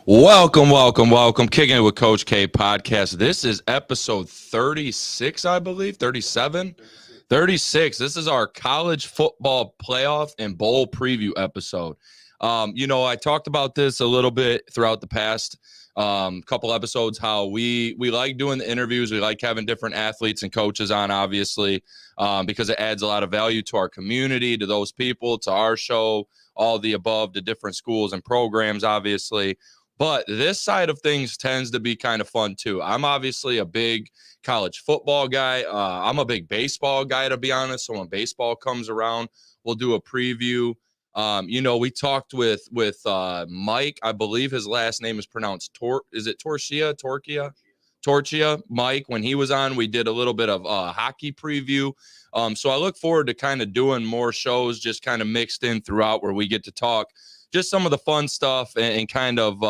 Welcome. Kicking it with Coach K podcast. This is episode 36, I believe, 37, 36. This is our college football playoff and bowl preview episode. I talked about this a little bit throughout the past couple episodes, how we like doing the interviews. We like having different athletes and coaches on, obviously, because it adds a lot of value to our community, to those people, to our show, all the above, to different schools and programs, obviously. But this side of things tends to be kind of fun too. I'm obviously a big college football guy. I'm a big baseball guy, to be honest. So when baseball comes around, we'll do a preview. We talked with Mike. I believe his last name is pronounced Is it Torchia? Torchia. Mike. When he was on, we did a little bit of hockey preview. So I look forward to kind of doing more shows, just kind of mixed in throughout, where we get to talk just some of the fun stuff and kind of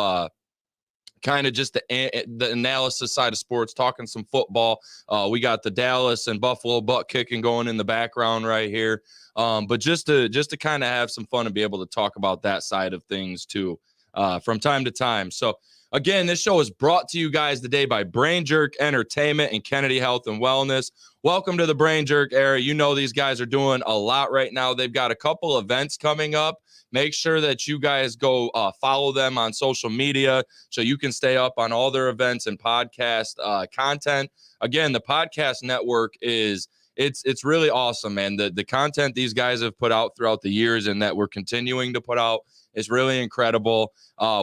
just the analysis side of sports, talking some football. We got the Dallas and Buffalo butt kicking going in the background right here. But just to kind of have some fun and be able to talk about that side of things too, from time to time. So again, this show is brought to you guys today by Brain Jerk Entertainment and Kennedy Health and Wellness. Welcome to the Brain Jerk area. You know, these guys are doing a lot right now. They've got a couple events coming up. Make sure that you guys go follow them on social media so you can stay up on all their events and podcast content. Again, the podcast network it's really awesome, man. The content these guys have put out throughout the years and that we're continuing to put out is really incredible.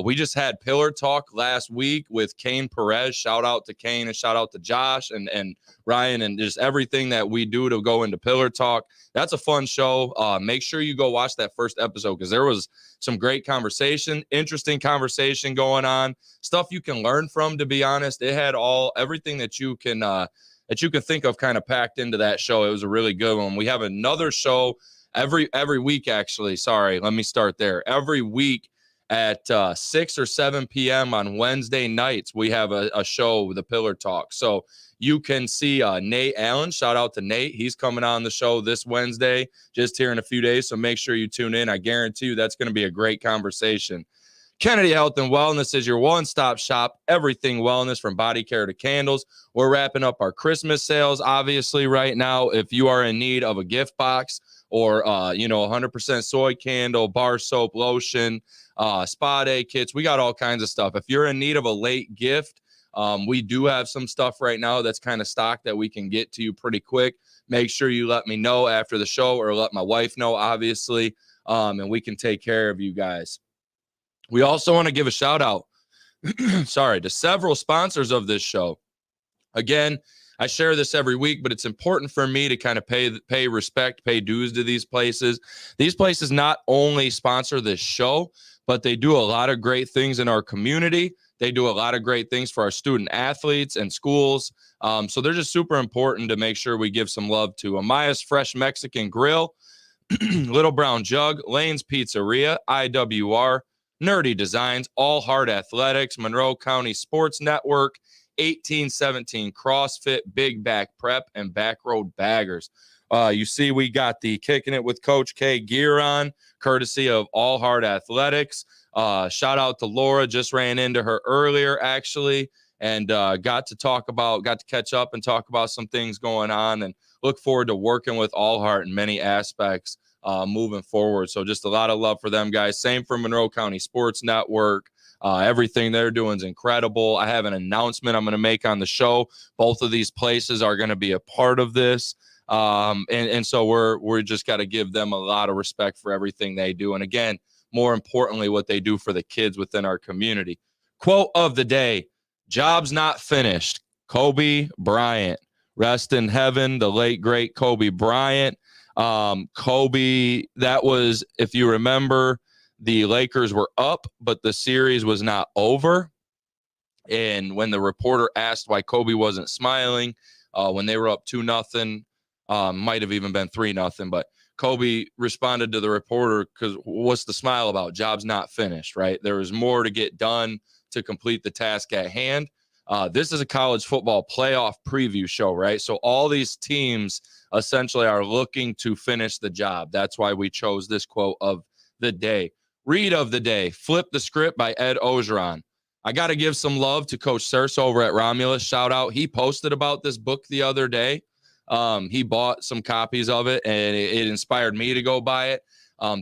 We just had Pillar Talk last week with Kane Perez. Shout out to Kane and shout out to Josh and Ryan and just everything that we do to go into Pillar Talk. That's a fun show. Make sure you go watch that first episode because there was some great conversation, interesting conversation going on, stuff you can learn from, to be honest. It had everything that you can think of kind of packed into that show. It was a really good one. We have another show every week, actually. Sorry, let me start there. Every week at 6 or 7 p.m. on Wednesday nights, we have a show, the Pillar Talk. So you can see Nate Allen. Shout out to Nate. He's coming on the show this Wednesday, just here in a few days. So make sure you tune in. I guarantee you that's going to be a great conversation. Kennedy Health and Wellness is your one-stop shop, everything wellness from body care to candles. We're wrapping up our Christmas sales, obviously, right now. If you are in need of a gift box or, 100% soy candle, bar soap, lotion, spa day kits, we got all kinds of stuff. If you're in need of a late gift, we do have some stuff right now that's kind of stock that we can get to you pretty quick. Make sure you let me know after the show or let my wife know, obviously, and we can take care of you guys. We also want to give a shout out, to several sponsors of this show. Again, I share this every week, but it's important for me to kind of pay respect, pay dues to these places. These places not only sponsor this show, but they do a lot of great things in our community. They do a lot of great things for our student athletes and schools. So they're just super important to make sure we give some love to. Amaya's Fresh Mexican Grill, Little Brown Jug, Lane's Pizzeria, IWR, Nerdy Designs, All Heart Athletics, Monroe County Sports Network, 1817 CrossFit, Big Back Prep, and Backroad Baggers. You see, we got the Kicking It with Coach K gear on, courtesy of All Heart Athletics. Shout out to Laura. Just ran into her earlier, actually, and got to catch up and talk about some things going on, and look forward to working with All Heart in many aspects moving forward. So just a lot of love for them guys. Same for Monroe County Sports Network. Everything they're doing is incredible. I have an announcement I'm going to make on the show. Both of these places are going to be a part of this. And so we're just got to give them a lot of respect for everything they do. And again, more importantly, what they do for the kids within our community. Quote of the day: job's not finished. Kobe Bryant. Rest in heaven, the late, great Kobe Bryant. Kobe, that was, if you remember, the Lakers were up, but the series was not over. And when the reporter asked why Kobe wasn't smiling, when they were up 2-0, might have even been 3-0, but Kobe responded to the reporter, because what's the smile about? Job's not finished, right? There is more to get done to complete the task at hand. This is a college football playoff preview show, right? So all these teams essentially are looking to finish the job. That's why we chose this quote of the day. Read of the day, Flip the Script by Ed Ogeron. I got to give some love to Coach Surse over at Romulus. Shout out. He posted about this book the other day. He bought some copies of it, and it inspired me to go buy it.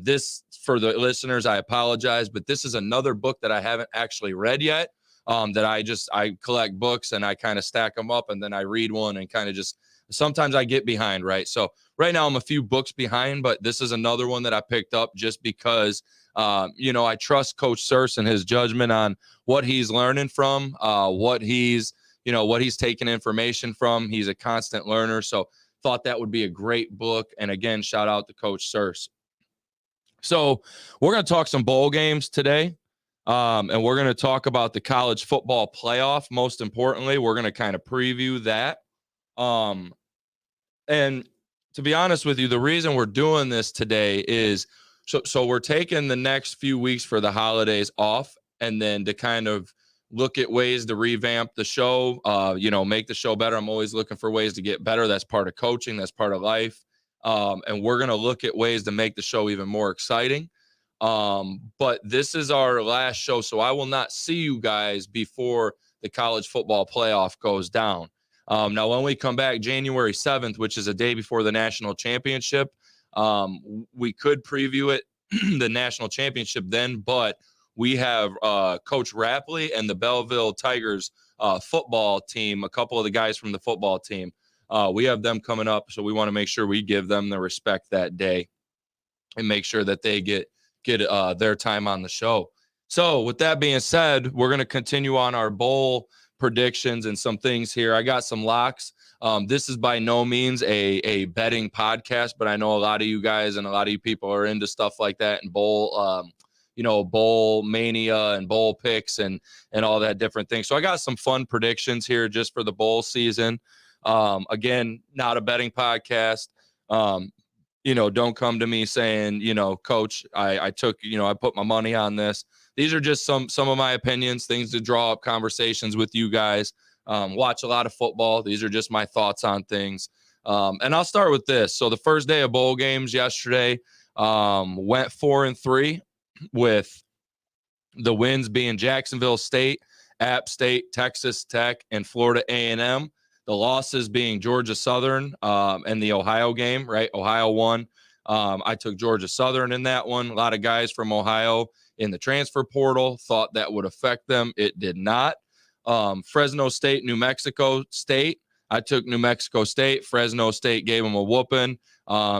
This, for the listeners, I apologize, but this is another book that I haven't actually read yet. That I collect books and I kind of stack them up, and then I read one and kind of just sometimes I get behind, right? So right now I'm a few books behind, but this is another one that I picked up just because I trust Coach Surse and his judgment on what he's learning from, what he's taking information from. He's a constant learner, so thought that would be a great book. And again, shout out to Coach Surse. So we're going to talk some bowl games today. And we're going to talk about the college football playoff. Most importantly, we're going to kind of preview that. And to be honest with you, the reason we're doing this today is so we're taking the next few weeks for the holidays off, and then to kind of look at ways to revamp the show, make the show better. I'm always looking for ways to get better. That's part of coaching. That's part of life. And we're going to look at ways to make the show even more exciting. But this is our last show, so I will not see you guys before the college football playoff goes down. Now, when we come back January 7th, which is a day before the national championship, we could preview it, the national championship then, but we have Coach Rapley and the Belleville Tigers football team, a couple of the guys from the football team. We have them coming up, so we want to make sure we give them the respect that day and make sure that they get their time on the show. So with that being said, we're going to continue on our bowl predictions and some things here. I got some locks. This is by no means a betting podcast, but I know a lot of you guys and a lot of you people are into stuff like that and bowl mania and bowl picks and all that different things. So I got some fun predictions here just for the bowl season. Again, not a betting podcast. Don't come to me saying, Coach, I put my money on this. These are just some of my opinions, things to draw up conversations with you guys. Watch a lot of football. These are just my thoughts on things. And I'll start with this. So the first day of bowl games yesterday went 4-3 with the wins being Jacksonville State, App State, Texas Tech, and Florida A&M. The losses being Georgia Southern and the Ohio game, right? Ohio won. I took Georgia Southern in that one. A lot of guys from Ohio in the transfer portal thought that would affect them. It did not. Fresno State, New Mexico State. I took New Mexico State. Fresno State gave them a whooping.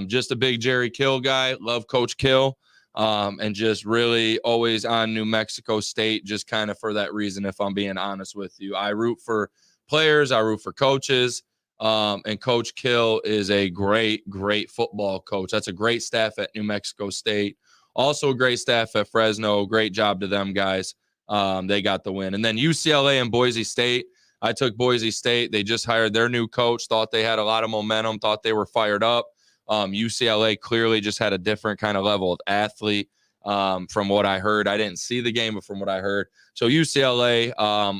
Just a big Jerry Kill guy. Love Coach Kill. And just really always on New Mexico State, just kind of for that reason, if I'm being honest with you. I root for players. I root for coaches. And Coach Kill is a great, great football coach. That's a great staff at New Mexico State. Also a great staff at Fresno. Great job to them guys. They got the win. And then UCLA and Boise State. I took Boise State. They just hired their new coach. Thought they had a lot of momentum. Thought they were fired up. UCLA clearly just had a different kind of level of athlete. From what I heard, I didn't see the game, but from what I heard, so UCLA,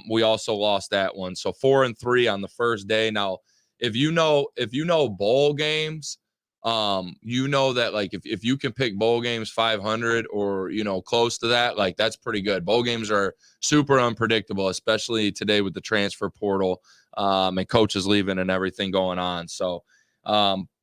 we also lost that one. So 4-3 on the first day. Now, if you know bowl games, that like if you can pick bowl games 500 or close to that, like that's pretty good. Bowl games are super unpredictable, especially today with the transfer portal and coaches leaving and everything going on. So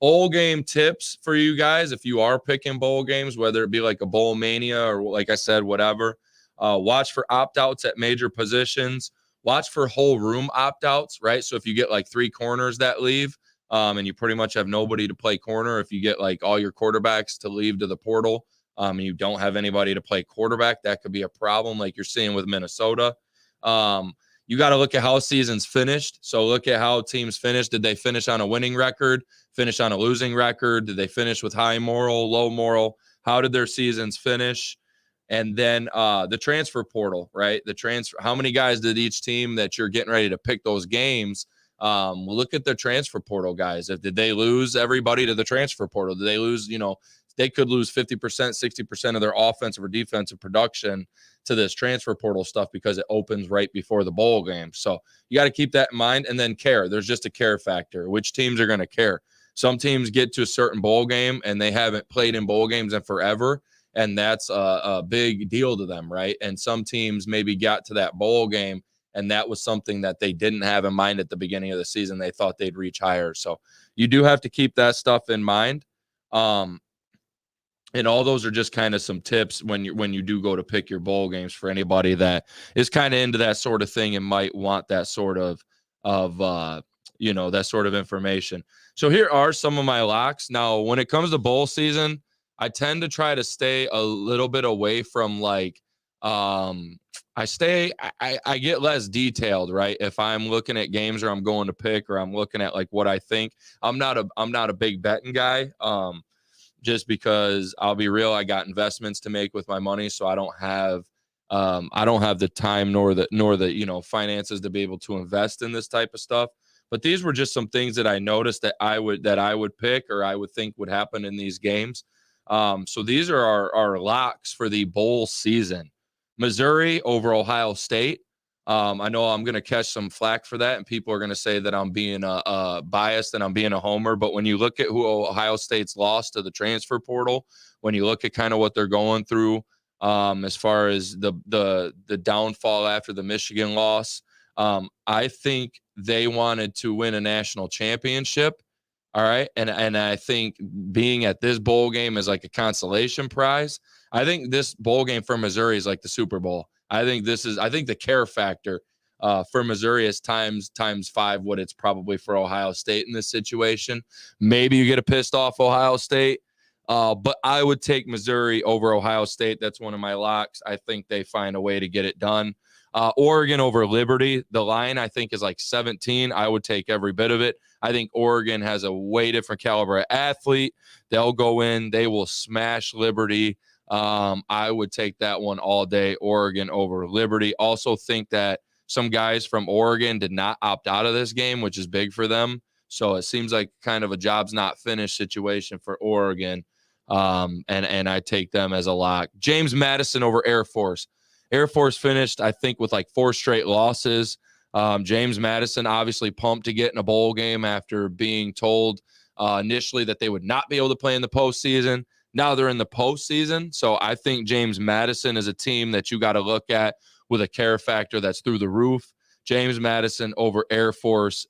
bowl game tips for you guys if you are picking bowl games, whether it be like a bowl mania or like I said, whatever. Watch for opt-outs at major positions. Watch for whole room opt-outs, right? So if you get like 3 corners that leave and you pretty much have nobody to play corner, if you get like all your quarterbacks to leave to the portal and you don't have anybody to play quarterback, that could be a problem like you're seeing with Minnesota. You got to look at how seasons finished. So look at how teams finished. Did they finish on a winning record, finish on a losing record? Did they finish with high moral, low moral? How did their seasons finish? And then the transfer portal, right? How many guys did each team that you're getting ready to pick those games? Look at the transfer portal guys. Did they lose everybody to the transfer portal? Did they lose, they could lose 50%, 60% of their offensive or defensive production to this transfer portal stuff because it opens right before the bowl game. So you got to keep that in mind. And then care. There's just a care factor. Which teams are going to care? Some teams get to a certain bowl game and they haven't played in bowl games in forever. and that's a big deal to them, right? And some teams maybe got to that bowl game, and that was something that they didn't have in mind at the beginning of the season. They thought they'd reach higher. So you do have to keep that stuff in mind. And all those are just kind of some tips when you do go to pick your bowl games for anybody that is kind of into that sort of thing and might want that sort of that sort of information. So here are some of my locks. Now, when it comes to bowl season, I tend to try to stay a little bit away from like I get less detailed, right? If I'm looking at games or I'm going to pick or I'm looking at like what I think, I'm not a big betting guy. Just because I'll be real, I got investments to make with my money, so I don't have the time nor the finances to be able to invest in this type of stuff. But these were just some things that I noticed that I would pick or I would think would happen in these games. So these are our locks for the bowl season. Missouri over Ohio State. I know I'm going to catch some flack for that, and people are going to say that I'm being biased and I'm being a homer. But when you look at who Ohio State's lost to the transfer portal, when you look at kind of what they're going through as far as the downfall after the Michigan loss, I think they wanted to win a national championship. All right. And I think being at this bowl game is like a consolation prize. I think this bowl game for Missouri is like the Super Bowl. I think the care factor for Missouri is times 5 what it's probably for Ohio State in this situation. Maybe you get a pissed off Ohio State, but I would take Missouri over Ohio State. That's one of my locks. I think they find a way to get it done. Oregon over Liberty. The line, I think, is like 17. I would take every bit of it. I think Oregon has a way different caliber of athlete. They'll go in. They will smash Liberty. I would take that one all day, Oregon over Liberty. Also think that some guys from Oregon did not opt out of this game, which is big for them. So it seems like kind of a job's not finished situation for Oregon. And I take them as a lock. James Madison over Air Force. Air Force finished, I think, with like 4 straight losses. James Madison obviously pumped to get in a bowl game after being told initially that they would not be able to play in the postseason. Now they're in the postseason. So I think James Madison is a team that you got to look at with a care factor that's through the roof. James Madison over Air Force,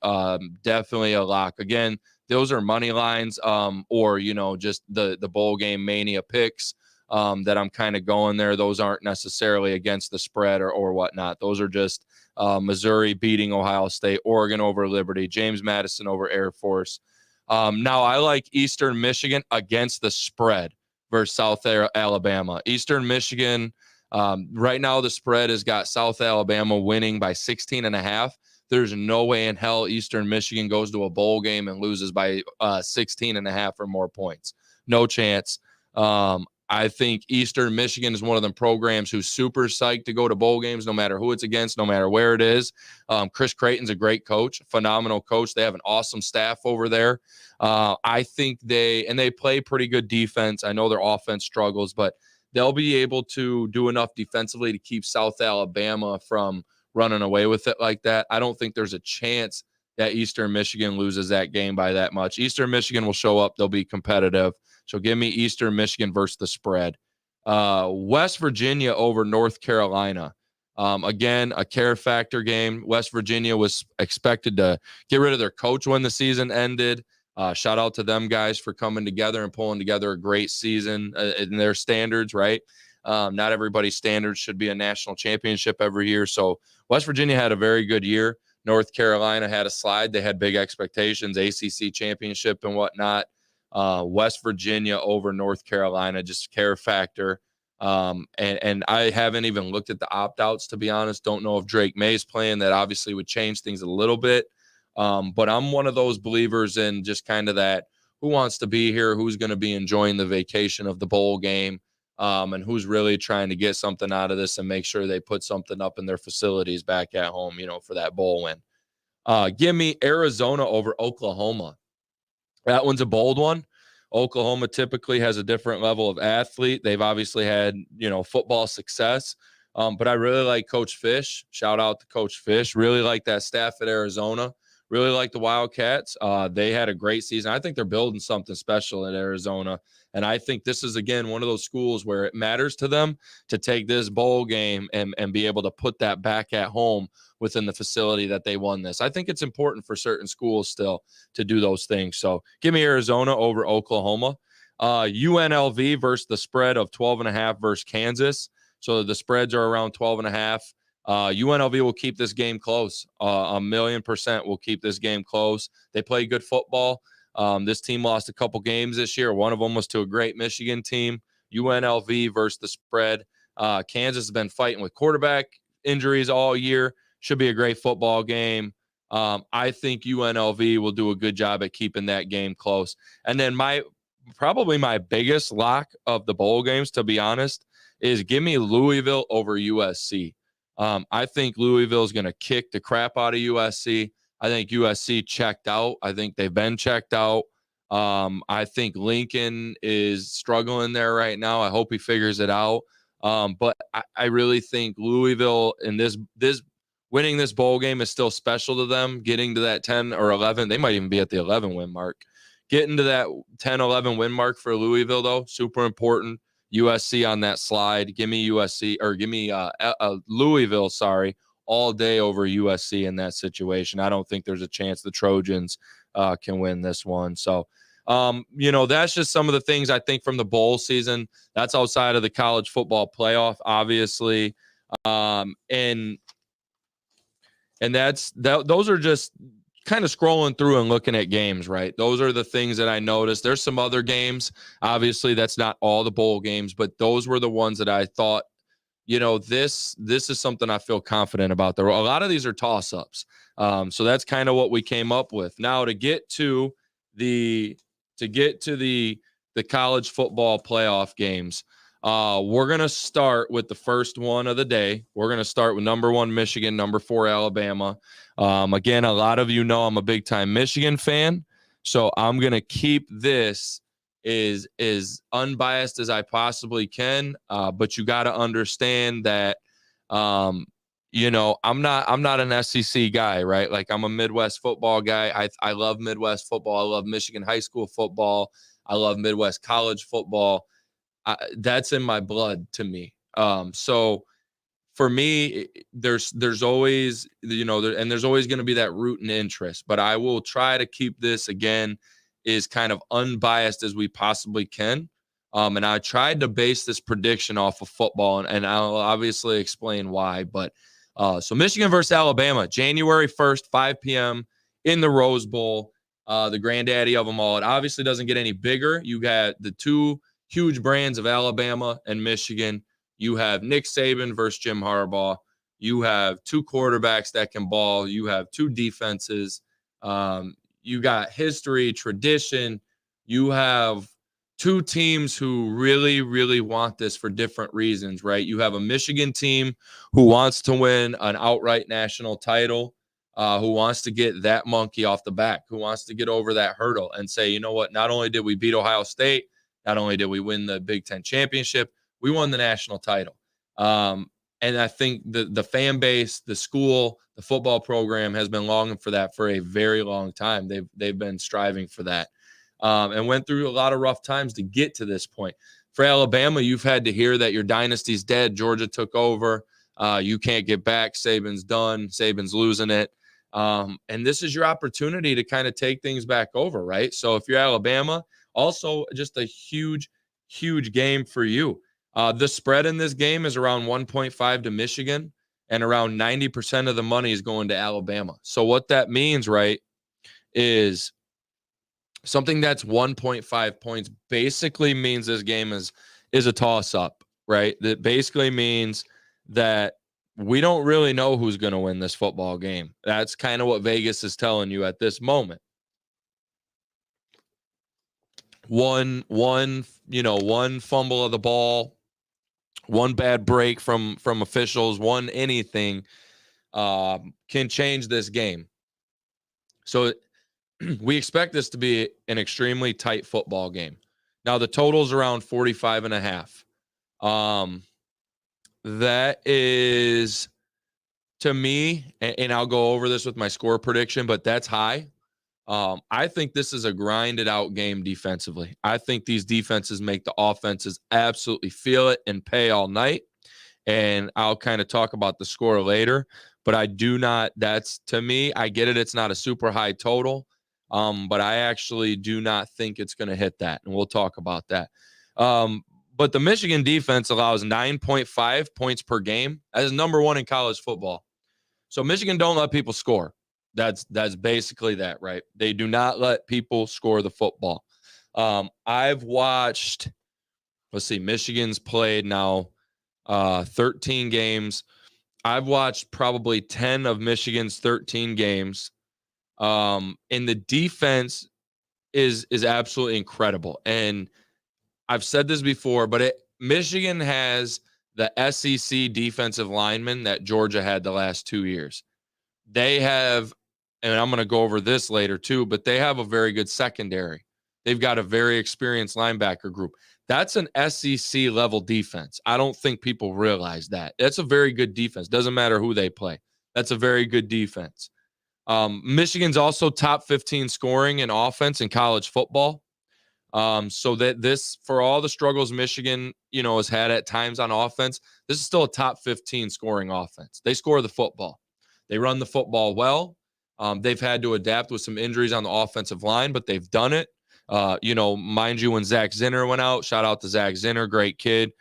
definitely a lock. Again, those are money lines or, just the bowl game mania picks that I'm kind of going there. Those aren't necessarily against the spread or whatnot. Those are just Missouri beating Ohio State, Oregon over Liberty, James Madison over Air Force. Now, I like Eastern Michigan against the spread versus South Alabama. Eastern Michigan, right now the spread has got South Alabama winning by 16.5. There's no way in hell Eastern Michigan goes to a bowl game and loses by 16.5 or more points. No chance. I think Eastern Michigan is one of them programs who's super psyched to go to bowl games, no matter who it's against, no matter where it is. Chris Creighton's a great coach, phenomenal coach. They have an awesome staff over there. I think they play pretty good defense. I know their offense struggles, but they'll be able to do enough defensively to keep South Alabama from running away with it like that. I don't think there's a chance that Eastern Michigan loses that game by that much. Eastern Michigan will show up. They'll be competitive. So give me Eastern Michigan versus the spread. West Virginia over North Carolina. Again, a care factor game. West Virginia was expected to get rid of their coach when the season ended. Shout out to them guys for coming together and pulling together a great season in their standards, right? Not everybody's standards should be a national championship every year. So West Virginia had a very good year. North Carolina had a slide. They had big expectations, ACC championship and whatnot. West Virginia over North Carolina, just care factor. And I haven't even looked at the opt-outs, to be honest. Don't know if Drake May's playing. That obviously would change things a little bit. But I'm one of those believers in just kind of that who wants to be here, who's going to be enjoying the vacation of the bowl game, and who's really trying to get something out of this and make sure they put something up in their facilities back at home, for that bowl win. Give me Arizona over Oklahoma. That one's a bold one. Oklahoma typically has a different level of athlete. They've obviously had, football success. But I really like Coach Fish. Shout out to Coach Fish. Really like that staff at Arizona. Really like the Wildcats. They had a great season. I think they're building something special at Arizona. And I think this is, again, one of those schools where it matters to them to take this bowl game and be able to put that back at home within the facility that they won this. I think it's important for certain schools still to do those things. So give me Arizona over Oklahoma. UNLV versus the spread of 12.5 versus Kansas. So the spreads are around 12.5. UNLV will keep this game close. 1,000,000% will keep this game close. They play good football. This team lost a couple games this year. One of them was to a great Michigan team. UNLV versus the spread. Kansas has been fighting with quarterback injuries all year. Should be a great football game. I think UNLV will do a good job at keeping that game close. And then probably my biggest lock of the bowl games, to be honest, is give me Louisville over USC. I think Louisville is going to kick the crap out of USC. I think USC checked out. I think they've been checked out. I think Lincoln is struggling there right now. I hope he figures it out. But I really think Louisville in this winning this bowl game is still special to them. Getting to that 10 or 11, they might even be at the 11 win mark. Getting to that 10, 11 win mark for Louisville, though, super important. USC on that slide. Give me USC or give me Louisville, all day over USC in that situation. I don't think there's a chance the Trojans can win this one. So, that's just some of the things I think from the bowl season. That's outside of the college football playoff, obviously. And those are just kind of scrolling through and looking at games, right? Those are the things that I noticed. There's some other games. Obviously, that's not all the bowl games, but those were the ones that I thought, this is something I feel confident about. There, a lot of these are toss-ups. So that's kind of what we came up with. Now to get to the college football playoff games, we're going to start with the first one of the day. We're going to start with number 1 Michigan, number 4 Alabama. Again, a lot of you know I'm a big time Michigan fan, so I'm going to keep this as unbiased as I possibly can. But you got to understand that, I'm not an SEC guy, right? Like, I'm a Midwest football guy. I love Midwest football. I love Michigan high school football. I love Midwest college football. That's in my blood to me. So for me, there's always, and there's always going to be that root and interest, but I will try to keep this, again, is kind of unbiased as we possibly can. And I tried to base this prediction off of football, and I'll obviously explain why. But so Michigan versus Alabama, January 1st, 5 p.m. in the Rose Bowl, the granddaddy of them all. It obviously doesn't get any bigger. You got the two huge brands of Alabama and Michigan. You have Nick Saban versus Jim Harbaugh. You have two quarterbacks that can ball. You have two defenses. You got history, tradition. You have two teams who really, really want this for different reasons, right? You have a Michigan team who wants to win an outright national title, who wants to get that monkey off the back, who wants to get over that hurdle and say, you know what, not only did we beat Ohio State, not only did we win the Big Ten championship, we won the national title. And I think the fan base, the school, the football program has been longing for that for a very long time. They've been striving for that, and went through a lot of rough times to get to this point. For Alabama, you've had to hear that your dynasty's dead. Georgia took over. You can't get back. Saban's done. Saban's losing it. And this is your opportunity to kind of take things back over, right? So if you're Alabama, also just a huge, huge game for you. The spread in this game is around 1.5 to Michigan, and around 90% of the money is going to Alabama. So what that means, right, is something that's 1.5 points basically means this game is a toss-up, right? That basically means that we don't really know who's going to win this football game. That's kind of what Vegas is telling you at this moment. One fumble of the ball, one bad break from officials, one anything can change this game. So we expect this to be an extremely tight football game. Now the total's around 45.5. That is to me, and I'll go over this with my score prediction, but that's high. I think this is a grinded out game defensively. I think these defenses make the offenses absolutely feel it and pay all night. And I'll kind of talk about the score later, but I do not, that's to me, I get it. It's not a super high total, but I actually do not think it's going to hit that. And we'll talk about that. But the Michigan defense allows 9.5 points per game. That is number one in college football. So Michigan don't let people score. That's basically that, right? They do not let people score the football. I've watched, let's see, Michigan's played now 13 games. I've watched probably 10 of Michigan's 13 games. And the defense is absolutely incredible. And I've said this before, but Michigan has the SEC defensive linemen that Georgia had the last 2 years. They have, and I'm going to go over this later too, but they have a very good secondary. They've got a very experienced linebacker group. That's an SEC level defense. I don't think people realize that. That's a very good defense. Doesn't matter who they play. That's a very good defense. Michigan's also top 15 scoring in offense in college football. So that this, for all the struggles Michigan, has had at times on offense, this is still a top 15 scoring offense. They score the football. They run the football well. They've had to adapt with some injuries on the offensive line, but they've done it. Mind you, when Zach Zinner went out, shout out to Zach Zinner, great kid,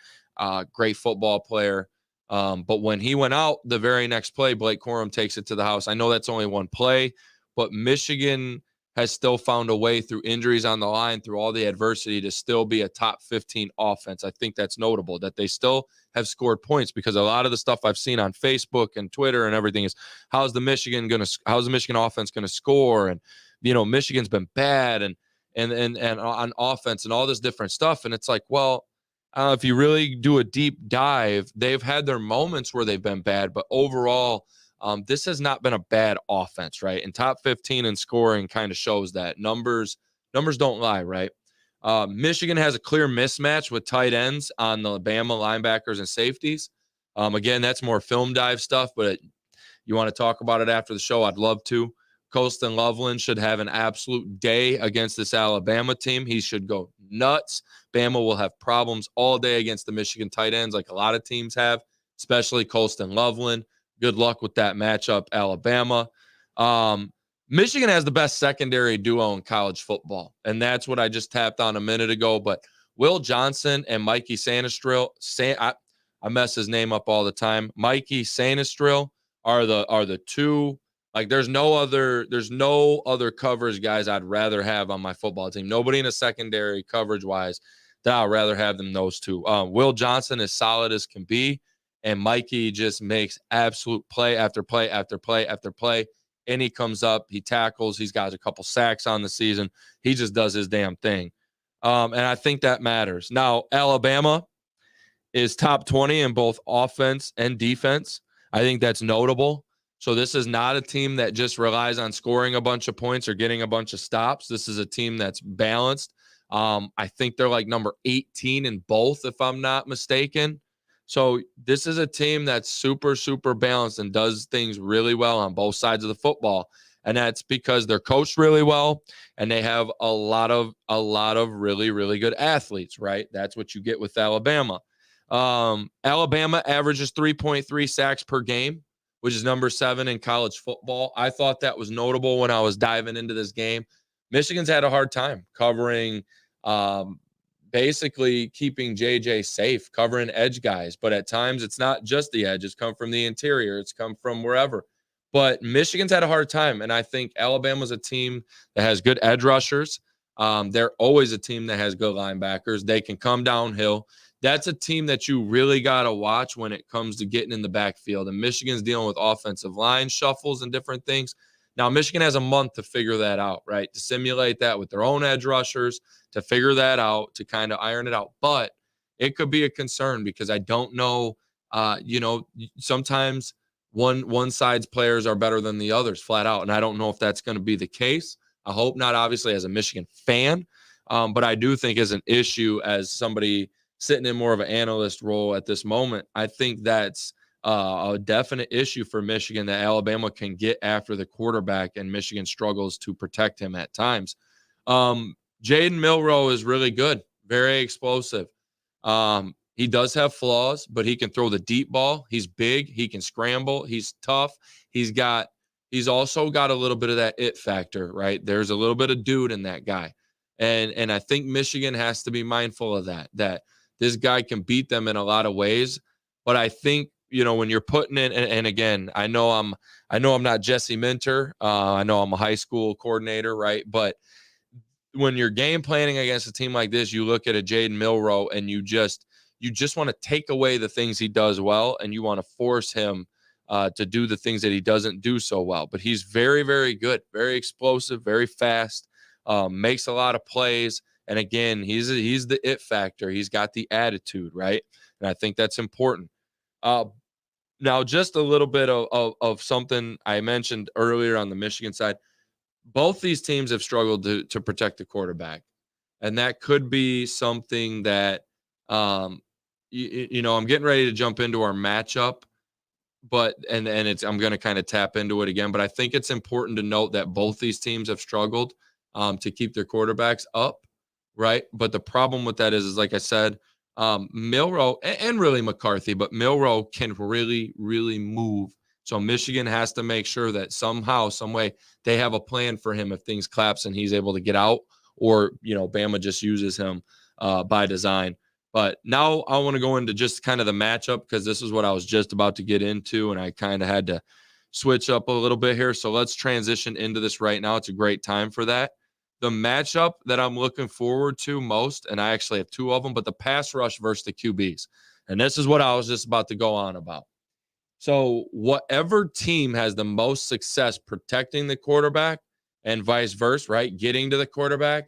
great football player. But when he went out, the very next play, Blake Corum takes it to the house. I know that's only one play, but Michigan has still found a way through injuries on the line, through all the adversity, to still be a top 15 offense. I think that's notable that they still have scored points, because a lot of the stuff I've seen on Facebook and Twitter and everything is how's the Michigan offense going to score? And, Michigan's been bad and on offense and all this different stuff. And it's like, well, if you really do a deep dive, they've had their moments where they've been bad, but overall, this has not been a bad offense, right? And top 15 in scoring kind of shows that. Numbers don't lie, right? Michigan has a clear mismatch with tight ends on the Bama linebackers and safeties. Again, that's more film dive stuff, but you want to talk about it after the show, I'd love to. Colston Loveland should have an absolute day against this Alabama team. He should go nuts. Bama will have problems all day against the Michigan tight ends, like a lot of teams have, especially Colston Loveland. Good luck with that matchup, Alabama. Michigan has the best secondary duo in college football, and that's what I just tapped on a minute ago. But Will Johnson and Mikey Sanistril, I mess his name up all the time. Mikey Sanistril are the two. Like, there's no other coverage guys I'd rather have on my football team. Nobody in a secondary coverage wise that I'd rather have than those two. Will Johnson is solid as can be. And Mikey just makes absolute play after play after play after play. And he comes up, he tackles, he's got a couple sacks on the season. He just does his damn thing. And I think that matters. Now, Alabama is top 20 in both offense and defense. I think that's notable. So this is not a team that just relies on scoring a bunch of points or getting a bunch of stops. This is a team that's balanced. I think they're like number 18 in both, if I'm not mistaken. So this is a team that's super, super balanced and does things really well on both sides of the football. And that's because they're coached really well and they have a lot of really, really good athletes, right? That's what you get with Alabama. Alabama averages 3.3 sacks per game, which is number 7 in college football. I thought that was notable when I was diving into this game. Michigan's had a hard time covering, basically keeping JJ safe, covering edge guys. But at times it's not just the edge. It's come from the interior. It's come from wherever. But Michigan's had a hard time. And I think Alabama's a team that has good edge rushers. They're always a team that has good linebackers. They can come downhill. That's a team that you really got to watch when it comes to getting in the backfield. And Michigan's dealing with offensive line shuffles and different things. Now, Michigan has a month to figure that out, right? To simulate that with their own edge rushers, to figure that out, to kind of iron it out. But it could be a concern because I don't know, sometimes one side's players are better than the others flat out. And I don't know if that's going to be the case. I hope not, obviously, as a Michigan fan. But I do think as an issue, as somebody sitting in more of an analyst role at this moment, I think that's a definite issue for Michigan that Alabama can get after the quarterback, and Michigan struggles to protect him at times. Jaden Milroe is really good, very explosive. He does have flaws, but he can throw the deep ball. He's big. He can scramble. He's tough. He's also got a little bit of that it factor, right? There's a little bit of dude in that guy. And I think Michigan has to be mindful of that this guy can beat them in a lot of ways. But I think, when you're putting in, and again, I know I'm not Jesse Minter. I know I'm a high school coordinator, right? But when you're game planning against a team like this, you look at a Jaden Milroe and you just want to take away the things he does well, and you want to force him to do the things that he doesn't do so well. But he's very, very good, very explosive, very fast, makes a lot of plays. And again, he's the it factor. He's got the attitude, right? And I think that's important. Now, just a little bit of something I mentioned earlier on the Michigan side. Both these teams have struggled to protect the quarterback. And that could be something that, I'm getting ready to jump into our matchup, but I'm going to kind of tap into it again. But I think it's important to note that both these teams have struggled to keep their quarterbacks up, right? But the problem with that is like I said, Milroe and really McCarthy, but Milroe can really, really move. So Michigan has to make sure that somehow, some way, they have a plan for him if things collapse and he's able to get out, or Bama just uses him by design. But now I want to go into just kind of the matchup, because this is what I was just about to get into, and I kind of had to switch up a little bit here. So let's transition into this right now. It's a great time for that. The matchup that I'm looking forward to most, and I actually have two of them, but the pass rush versus the QBs. And this is what I was just about to go on about. So whatever team has the most success protecting the quarterback and vice versa, right, getting to the quarterback,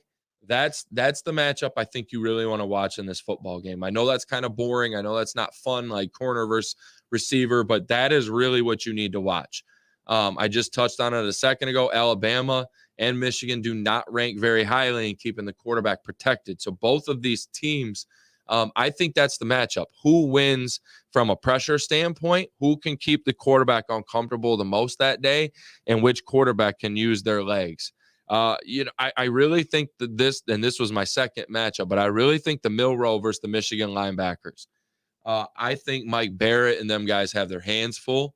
that's the matchup I think you really want to watch in this football game. I know that's kind of boring. I know that's not fun, like corner versus receiver, but that is really what you need to watch. I just touched on it a second ago. Alabama and Michigan do not rank very highly in keeping the quarterback protected. So both of these teams, I think that's the matchup. Who wins from a pressure standpoint? Who can keep the quarterback uncomfortable the most that day? And which quarterback can use their legs? I really think that this was my second matchup, but I really think the Milroe versus the Michigan linebackers. I think Mike Barrett and them guys have their hands full,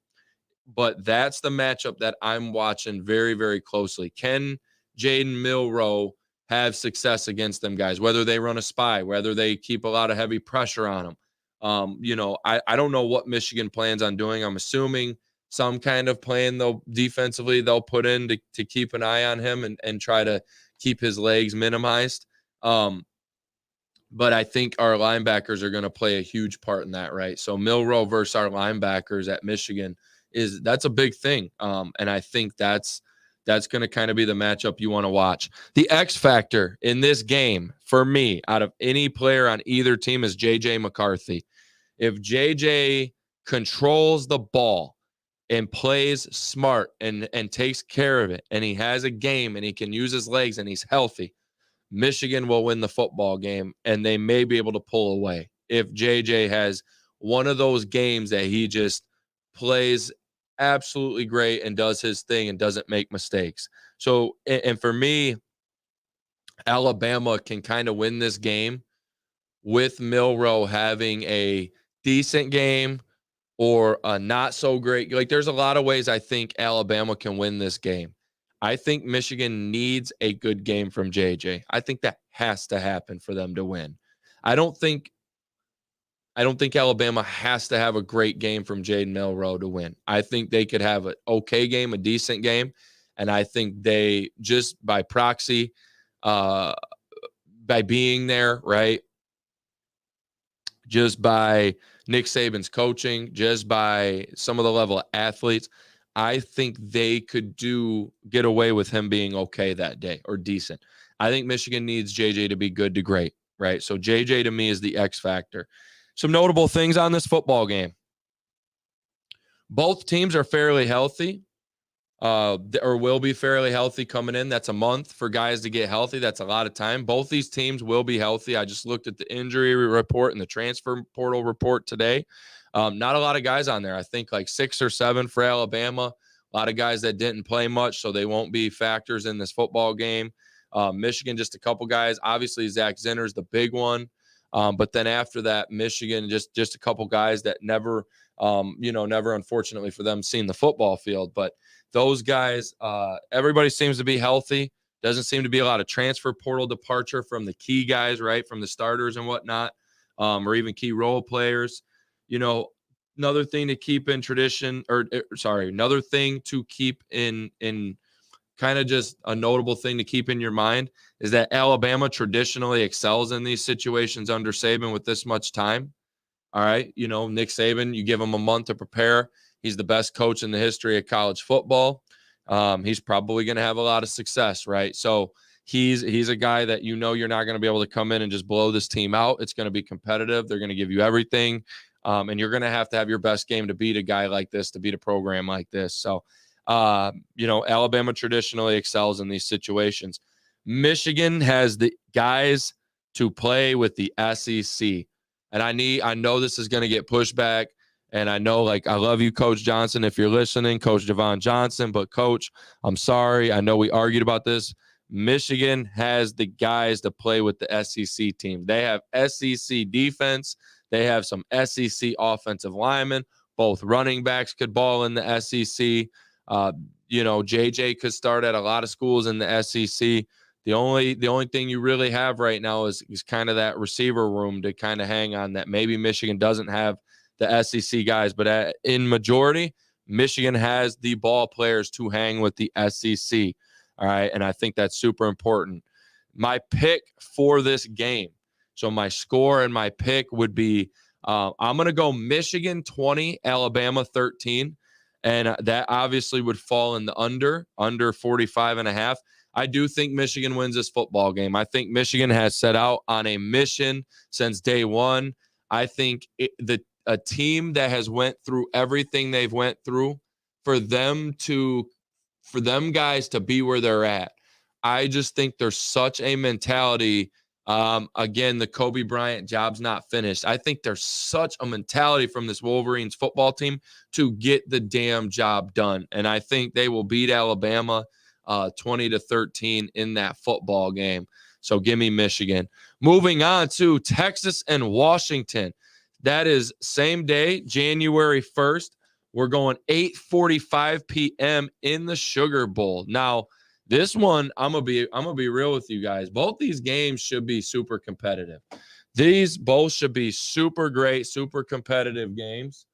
but that's the matchup that I'm watching very, very closely. Can Jaden Milroe have success against them guys, whether they run a spy, whether they keep a lot of heavy pressure on them? I don't know what Michigan plans on doing. I'm assuming some kind of plan defensively they'll put in to keep an eye on him and try to keep his legs minimized. But I think our linebackers are going to play a huge part in that, right? So Milroe versus our linebackers at Michigan that's a big thing. And I think that's going to kind of be the matchup you want to watch. The X factor in this game for me, out of any player on either team, is JJ McCarthy. If JJ controls the ball and plays smart and takes care of it, and he has a game and he can use his legs and he's healthy, Michigan will win the football game, and they may be able to pull away. If JJ has one of those games that he just plays absolutely great and does his thing and doesn't make mistakes. So, and for me, Alabama can kind of win this game with Milroe having a decent game or a not so great. Like, there's a lot of ways I think Alabama can win this game. I think Michigan needs a good game from JJ. I think that has to happen for them to win. I don't think Alabama has to have a great game from Jaden Milroe to win. I think they could have an okay game, a decent game, and I think they just by proxy, by being there, right, just by Nick Saban's coaching, just by some of the level of athletes, I think they could get away with him being okay that day or decent. I think Michigan needs JJ to be good to great, right? So JJ to me is the X factor. Some notable things on this football game. Both teams are fairly healthy, or will be fairly healthy coming in. That's a month for guys to get healthy. That's a lot of time. Both these teams will be healthy. I just looked at the injury report and the transfer portal report today. Not a lot of guys on there. I think like 6 or 7 for Alabama. A lot of guys that didn't play much, so they won't be factors in this football game. Michigan, just a couple guys. Obviously, Zach Zinner's the big one. But then after that, Michigan, just a couple guys that never, never, unfortunately for them, seen the football field. But those guys, everybody seems to be healthy. Doesn't seem to be a lot of transfer portal departure from the key guys, right, from the starters and whatnot, or even key role players. Another thing to keep in tradition, another thing to keep in kind of just a notable thing to keep in your mind is that Alabama traditionally excels in these situations under Saban with this much time. All right. Nick Saban, you give him a month to prepare. He's the best coach in the history of college football. He's probably going to have a lot of success, right? So he's a guy that you're not going to be able to come in and just blow this team out. It's going to be competitive. They're going to give you everything. And you're going to have your best game to beat a guy like this, to beat a program like this. So, Alabama traditionally excels in these situations. Michigan has the guys to play with the SEC. And I know this is going to get pushed back. And I know, I love you, Coach Johnson, if you're listening, Coach Javon Johnson. But, Coach, I'm sorry. I know we argued about this. Michigan has the guys to play with the SEC team. They have SEC defense. They have some SEC offensive linemen. Both running backs could ball in the SEC. JJ could start at a lot of schools in the SEC. The only thing you really have right now is kind of that receiver room to kind of hang on that maybe Michigan doesn't have the SEC guys, but in majority, Michigan has the ball players to hang with the SEC. All right. And I think that's super important. My pick for this game. So my score and my pick would be, I'm going to go Michigan 20, Alabama 13. And that obviously would fall in the under 45.5. I do think Michigan wins this football game. I think Michigan has set out on a mission since day one. I think a team that has went through everything they've went through, for them guys to be where they're at, I just think there's such a mentality. Again, the Kobe Bryant job's not finished. I think there's such a mentality from this Wolverines football team to get the damn job done. And I think they will beat Alabama 20-13 in that football game. So give me Michigan. Moving on to Texas and Washington. That is same day, January 1st. We're going 8:45 p.m. in the Sugar Bowl. Now, this one, I'm gonna be real with you guys. Both these games should be super competitive. These both should be super great, super competitive games.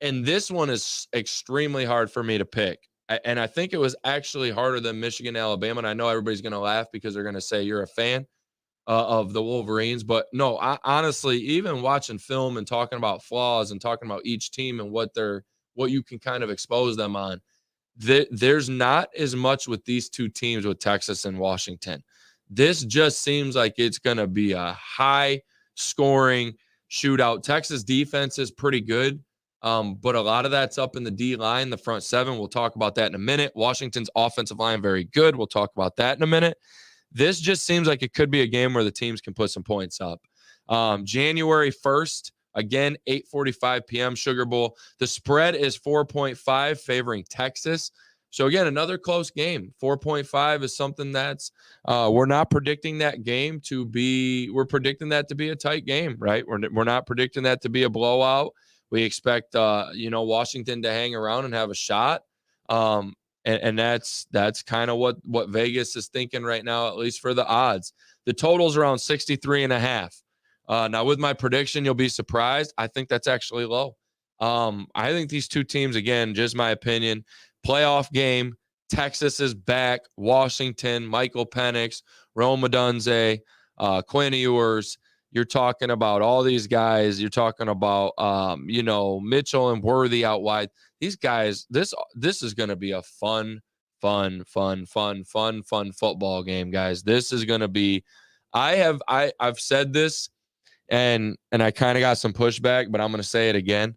And this one is extremely hard for me to pick. And I think it was actually harder than Michigan, Alabama. And I know everybody's going to laugh because they're going to say you're a fan of the Wolverines. But no, honestly, even watching film and talking about flaws and talking about each team and what you can kind of expose them on, there's not as much with these two teams with Texas and Washington. This just seems like it's going to be a high-scoring shootout. Texas defense is pretty good, but a lot of that's up in the D-line, the front seven. We'll talk about that in a minute. Washington's offensive line, very good. We'll talk about that in a minute. This just seems like it could be a game where the teams can put some points up. January 1st, again, 8:45 p.m. Sugar Bowl. The spread is 4.5 favoring Texas. So, again, another close game. 4.5 is something that's we're not predicting that game to be – we're predicting that to be a tight game, right? We're not predicting that to be a blowout. We expect, Washington to hang around and have a shot. And that's kind of what Vegas is thinking right now, at least for the odds. The total's around 63.5. Now, with my prediction, you'll be surprised. I think that's actually low. I think these two teams, again, just my opinion, playoff game. Texas is back. Washington, Michael Penix, Rome Odunze, Quinn Ewers. You're talking about all these guys. You're talking about, Mitchell and Worthy out wide. These guys, this is going to be a fun football game, guys. This is going to be, I've said this and I kind of got some pushback, but I'm going to say it again.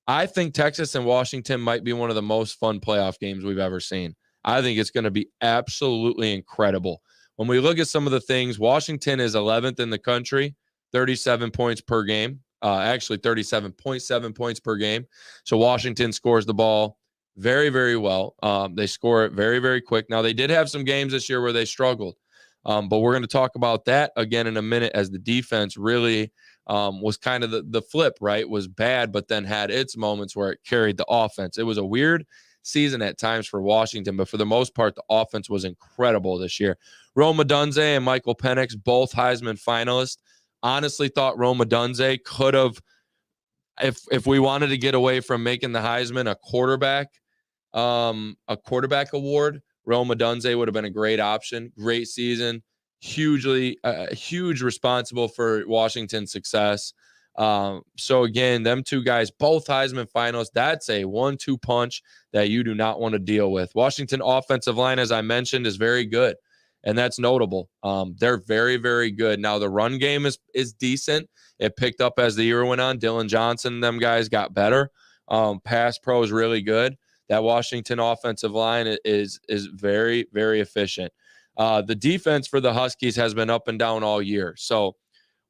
I think Texas and Washington might be one of the most fun playoff games we've ever seen. I think it's going to be absolutely incredible. When we look at some of the things, Washington is 11th in the country, 37 points per game. actually 37.7 points per game. So Washington scores the ball very, very well. They score it very, very quick. Now, they did have some games this year where they struggled, but we're going to talk about that again in a minute, as the defense really was kind of the flip, right? Was bad, but then had its moments where it carried the offense. It was a weird season at times for Washington, but for the most part, the offense was incredible this year. Rome Odunze and Michael Penix, both Heisman finalists. Honestly thought Rome Odunze could have, if we wanted to get away from making the Heisman a quarterback award, Rome Odunze would have been a great option. Great season, huge responsible for Washington's success. So again, them two guys, both Heisman finalists. That's a 1-2 punch that you do not want to deal with. Washington offensive line, as I mentioned, is very good, and that's notable. They're very, very good. Now the run game is decent. It picked up as the year went on. Dylan Johnson and them guys got better. Pass pro is really good. That Washington offensive line is very, very efficient. The defense for the Huskies has been up and down all year. So,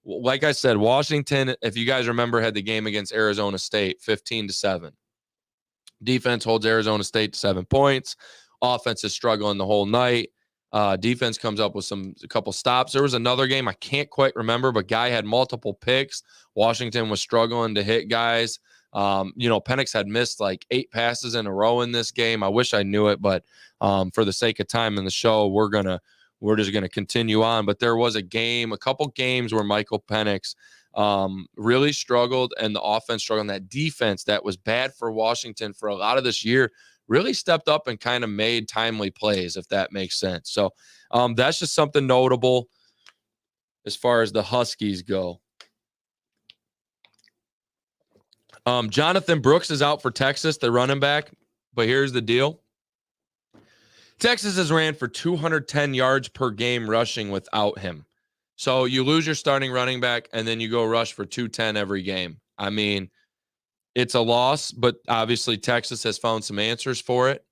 like I said, Washington, if you guys remember, had the game against Arizona State 15-7. Defense holds Arizona State to 7 points. Offense is struggling the whole night. Defense comes up with a couple stops. There was another game I can't quite remember, but guy had multiple picks. Washington was struggling to hit guys. Penix had missed like 8 passes in a row in this game. I wish I knew it, but for the sake of time in the show, we're just gonna continue on. But there was a couple games where Michael Penix really struggled, and the offense struggled. And that defense that was bad for Washington for a lot of this year really stepped up and kind of made timely plays, if that makes sense. So that's just something notable as far as the Huskies go. Jonathan Brooks is out for Texas, the running back. But here's the deal. Texas has ran for 210 yards per game rushing without him. So you lose your starting running back, and then you go rush for 210 every game. I mean, it's a loss, but obviously Texas has found some answers for it.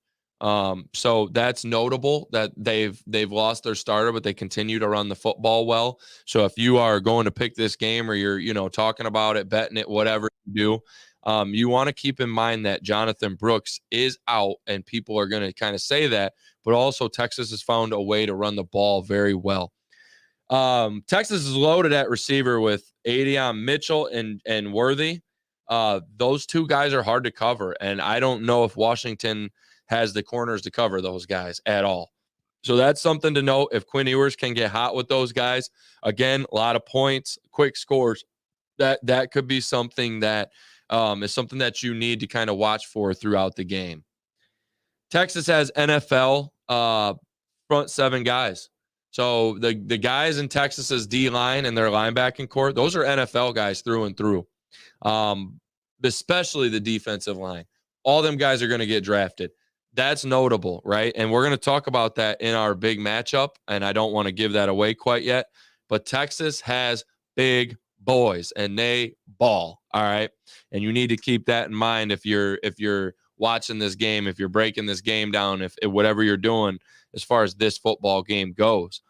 So that's notable that they've lost their starter, but they continue to run the football well. So if you are going to pick this game, or you're talking about it, betting it, whatever you do, you want to keep in mind that Jonathan Brooks is out, and people are going to kind of say that, but also Texas has found a way to run the ball very well. Texas is loaded at receiver with Adrian Mitchell and Worthy. Those two guys are hard to cover, and I don't know if Washington has the corners to cover those guys at all. So that's something to note. If Quinn Ewers can get hot with those guys, again, a lot of points, quick scores, that could be something that is something that you need to kind of watch for throughout the game. Texas has NFL front 7 guys. So the guys in Texas's D-line and their linebacking core, those are NFL guys through and through, especially the defensive line. All them guys are going to get drafted. That's notable, right? And we're going to talk about that in our big matchup, and I don't want to give that away quite yet. But Texas has big boys, and they ball, all right? And you need to keep that in mind if you're watching this game, if you're breaking this game down, if whatever you're doing as far as this football game goes.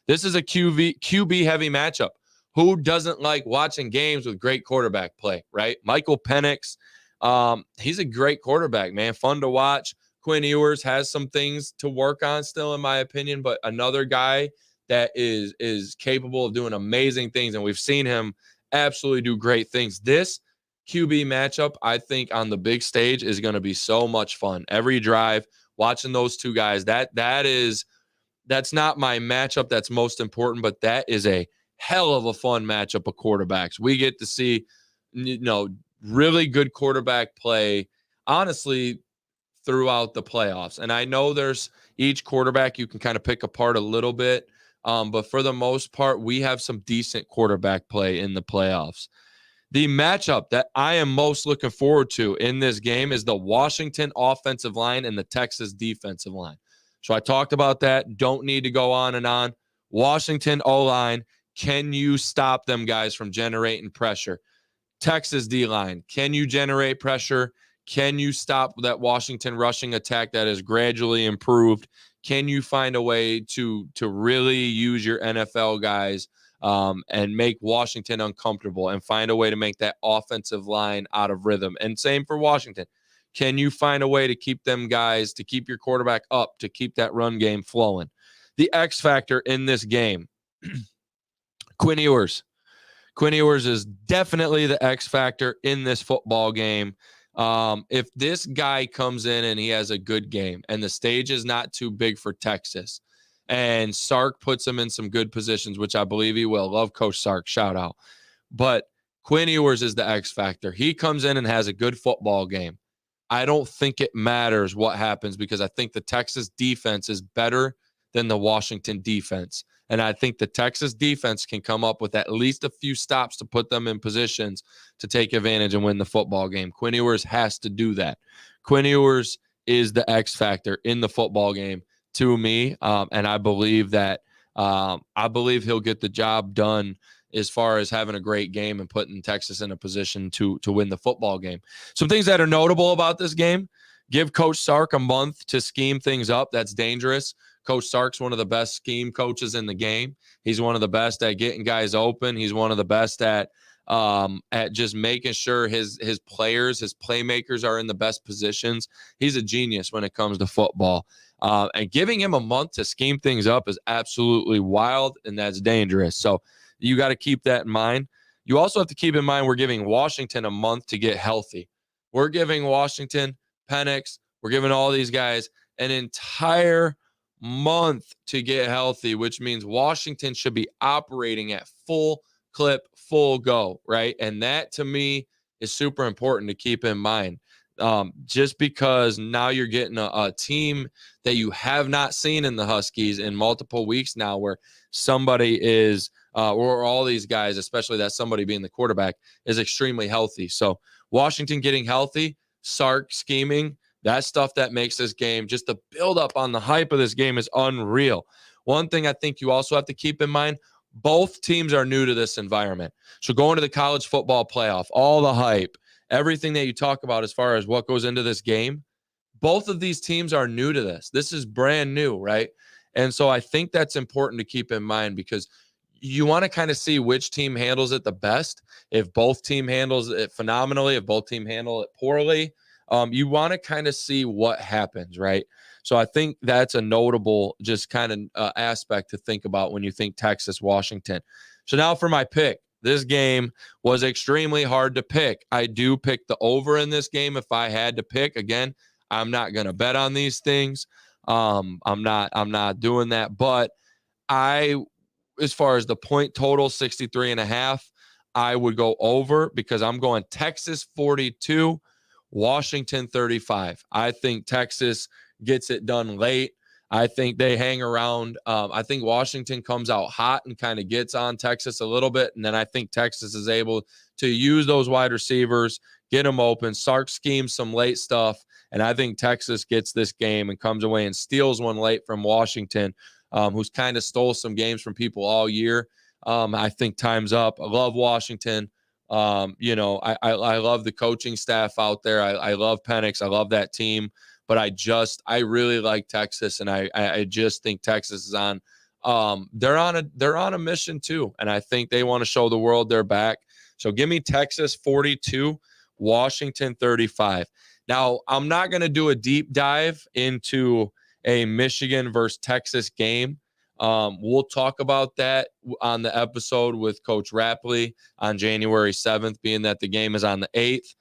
This is a QB heavy matchup. Who doesn't like watching games with great quarterback play, right? Michael Penix, he's a great quarterback, man. Fun to watch. Quinn Ewers has some things to work on still, in my opinion, but another guy that is capable of doing amazing things, and we've seen him absolutely do great things. This QB matchup, I think, on the big stage is going to be so much fun. Every drive, watching those two guys, that's not my matchup that's most important, but that is a hell of a fun matchup of quarterbacks. We get to see, really good quarterback play, honestly, throughout the playoffs. And I know there's each quarterback you can kind of pick apart a little bit, but for the most part, we have some decent quarterback play in the playoffs. The matchup that I am most looking forward to in this game is the Washington offensive line and the Texas defensive line. So I talked about that. Don't need to go on and on. Washington O-line, can you stop them guys from generating pressure? Texas D-line, can you generate pressure? Can you stop that Washington rushing attack that has gradually improved? Can you find a way to really use your NFL guys and make Washington uncomfortable and find a way to make that offensive line out of rhythm. And same for Washington. Can you find a way to keep them guys, to keep your quarterback up, to keep that run game flowing? The X factor in this game, Quinn Ewers. Quinn Ewers is definitely the X factor in this football game. If this guy comes in and he has a good game and the stage is not too big for Texas and Sark puts him in some good positions, which I believe he will. Love Coach Sark, shout out. But Quinn Ewers is the X factor. He comes in and has a good football game. I don't think it matters what happens because I think the Texas defense is better than the Washington defense. And I think the Texas defense can come up with at least a few stops to put them in positions to take advantage and win the football game. Quinn Ewers has to do that. Quinn Ewers is the X factor in the football game to me. And I believe that he'll get the job done as far as having a great game and putting Texas in a position to win the football game. Some things that are notable about this game: give Coach Sark a month to scheme things up. That's dangerous. Coach Sark's one of the best scheme coaches in the game. He's one of the best at getting guys open. He's one of the best at just making sure his players, his playmakers are in the best positions. He's a genius when it comes to football. And giving him a month to scheme things up is absolutely wild, and that's dangerous. So you got to keep that in mind. You also have to keep in mind we're giving Washington a month to get healthy. We're giving Washington, Penix, we're giving all these guys an entire month to get healthy, which means Washington should be operating at full clip, full go, right? And that to me is super important to keep in mind. Just because now you're getting a team that you have not seen in the Huskies in multiple weeks now, where somebody is, or all these guys, especially that somebody being the quarterback, is extremely healthy. So Washington getting healthy, Sark scheming, that stuff that makes this game, just the build up on the hype of this game is unreal. One thing I think you also have to keep in mind, both teams are new to this environment. So going to the college football playoff, all the hype, everything that you talk about as far as what goes into this game, both of these teams are new to this. This is brand new, right? And so I think that's important to keep in mind because you want to kind of see which team handles it the best. If both team handles it phenomenally, if both team handle it poorly, you want to kind of see what happens, right? So I think that's a notable just kind of aspect to think about when you think Texas, Washington. So now for my pick. This game was extremely hard to pick. I do pick the over in this game if I had to pick. Again, I'm not going to bet on these things. I'm not doing that. But as far as the point total, 63.5, I would go over because I'm going Texas 42, Washington 35. I think Texas gets it done late. I think they hang around. I think Washington comes out hot and kind of gets on Texas a little bit. And then I think Texas is able to use those wide receivers, get them open. Sark schemes some late stuff. And I think Texas gets this game and comes away and steals one late from Washington, who's kind of stole some games from people all year. I think time's up. I love Washington. I love the coaching staff out there. I love Penix. I love that team. But I really like Texas, and I just think Texas is on. They're on a mission too, and I think they want to show the world they're back. So give me Texas 42, Washington 35. Now I'm not going to do a deep dive into a Michigan versus Texas game. We'll talk about that on the episode with Coach Rapley on January 7th, being that the game is on the 8th.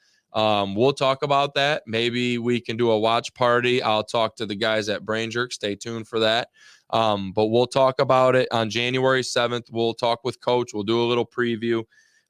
We'll talk about that. Maybe we can do a watch party. I'll talk to the guys at Brain Jerk. Stay tuned for that. But we'll talk about it on January 7th. We'll talk with Coach. We'll do a little preview.